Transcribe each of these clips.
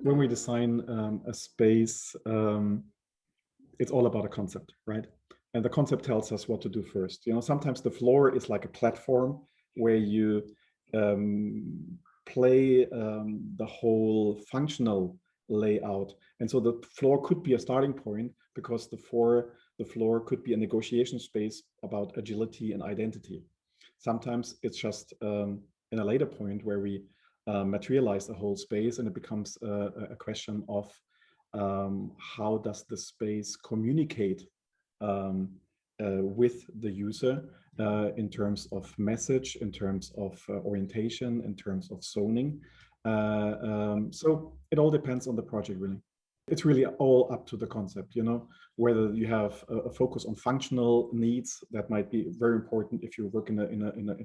when we design a space, it's all about a concept, right? And the concept tells us what to do first. You know, sometimes the floor is like a platform where you play the whole functional layout. And so the floor could be a starting point because the floor could be a negotiation space about agility and identity. Sometimes it's just in a later point where we materialize the whole space, and it becomes a question of how does the space communicate with the user in terms of message, in terms of orientation, in terms of zoning. So it all depends on the project, really. It's really all up to the concept, you know, whether you have a focus on functional needs that might be very important if you work in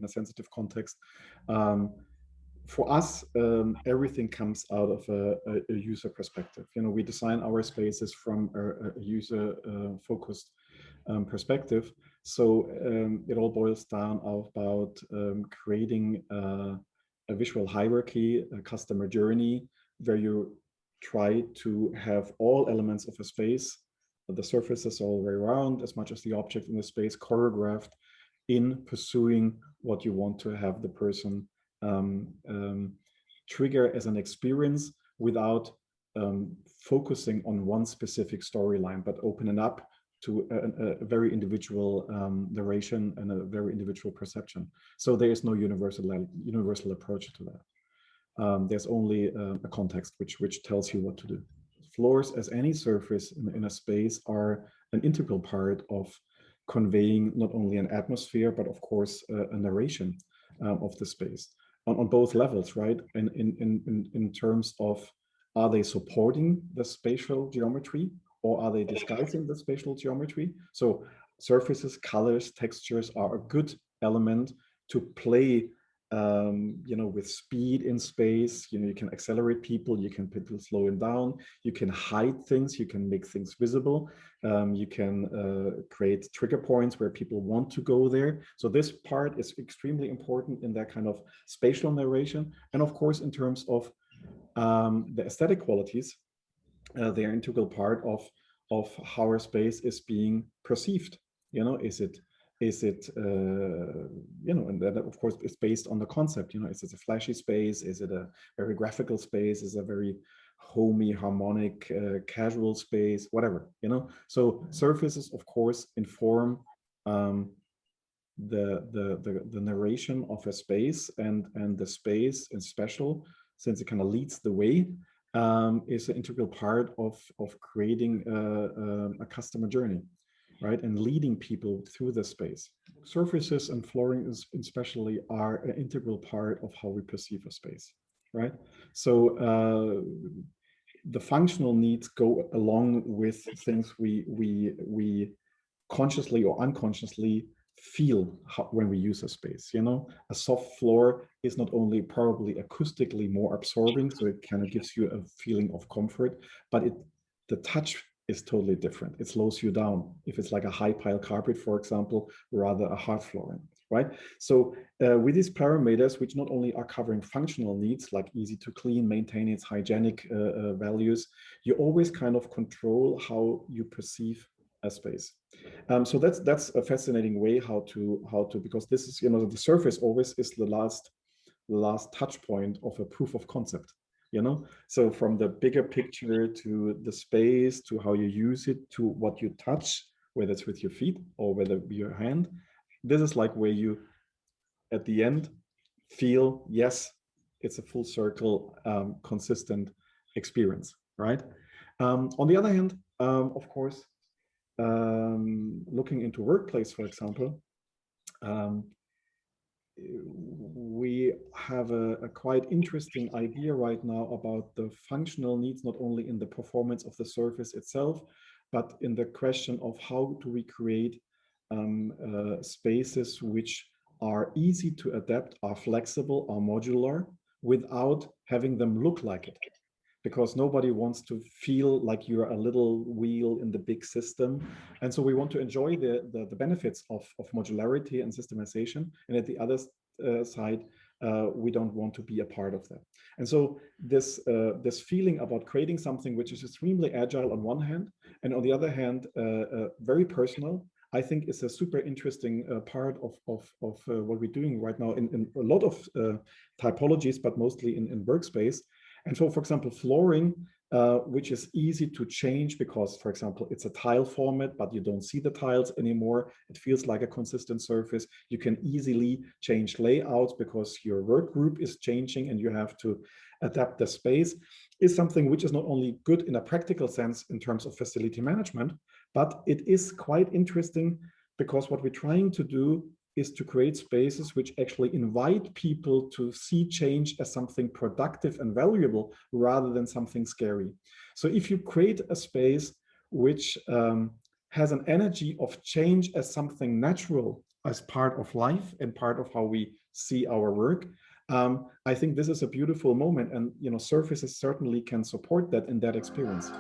a sensitive context. For us, everything comes out of a user perspective. You know, we design our spaces from a user focused perspective. So it all boils down about creating a visual hierarchy, a customer journey, where you try to have all elements of a space, the surfaces all the way around, as much as the object in the space, choreographed in pursuing what you want to have the person trigger as an experience, without focusing on one specific storyline, but opening up to a very individual narration and a very individual perception. So there is no universal approach to that. There's only a context which tells you what to do. Floors, as any surface in a space, are an integral part of conveying not only an atmosphere, but of course a narration of the space on both levels, right? In terms of, are they supporting the spatial geometry, or are they disguising the spatial geometry? So surfaces, colors, textures are a good element to play, you know, with speed in space. You know, you can accelerate people, you can slow them down, you can hide things, you can make things visible, you can create trigger points where people want to go there. So this part is extremely important in that kind of spatial narration. And of course, in terms of the aesthetic qualities, they are an integral part of how our space is being perceived. You know, is it you know, and that of course is based on the concept. You know, is it a flashy space? Is it a very graphical space? Is it a very homey, harmonic, casual space? Whatever, you know. So surfaces, of course, inform the narration of a space, and the space in special, since it kind of leads the way, is an integral part of creating a customer journey, right, and leading people through the space. Surfaces and flooring especially are an integral part of how we perceive a space, right? So the functional needs go along with things we consciously or unconsciously feel when we use a space. You know, a soft floor is not only probably acoustically more absorbing, so it kind of gives you a feeling of comfort, but the touch is totally different. It slows you down if it's like a high pile carpet, for example, rather a hard flooring, right? So with these parameters, which not only are covering functional needs like easy to clean, maintain its hygienic values, you always kind of control how you perceive a space. So that's a fascinating way how to, because this is, you know, the surface always is the last touch point of a proof of concept, you know. So from the bigger picture to the space, to how you use it, to what you touch, whether it's with your feet or whether with your hand, this is like where you at the end feel, yes, it's a full circle, consistent experience, right? On the other hand, of course, looking into workplace, for example, we have a quite interesting idea right now about the functional needs, not only in the performance of the surface itself, but in the question of how do we create spaces which are easy to adapt, are flexible, are modular, without having them look like it. Because nobody wants to feel like you're a little wheel in the big system. And so we want to enjoy the benefits of modularity and systemization. And at the other side, we don't want to be a part of that. And so this feeling about creating something which is extremely agile on one hand, and on the other hand, very personal, I think is a super interesting part of what we're doing right now in a lot of typologies, but mostly in workspace. And so, for example, flooring, which is easy to change because, for example, it's a tile format, but you don't see the tiles anymore. It feels like a consistent surface. You can easily change layouts because your work group is changing and you have to adapt the space, is something which is not only good in a practical sense in terms of facility management, but it is quite interesting because what we're trying to do is to create spaces which actually invite people to see change as something productive and valuable rather than something scary. So if you create a space which has an energy of change as something natural, as part of life and part of how we see our work, I think this is a beautiful moment, and surfaces certainly can support that in that experience.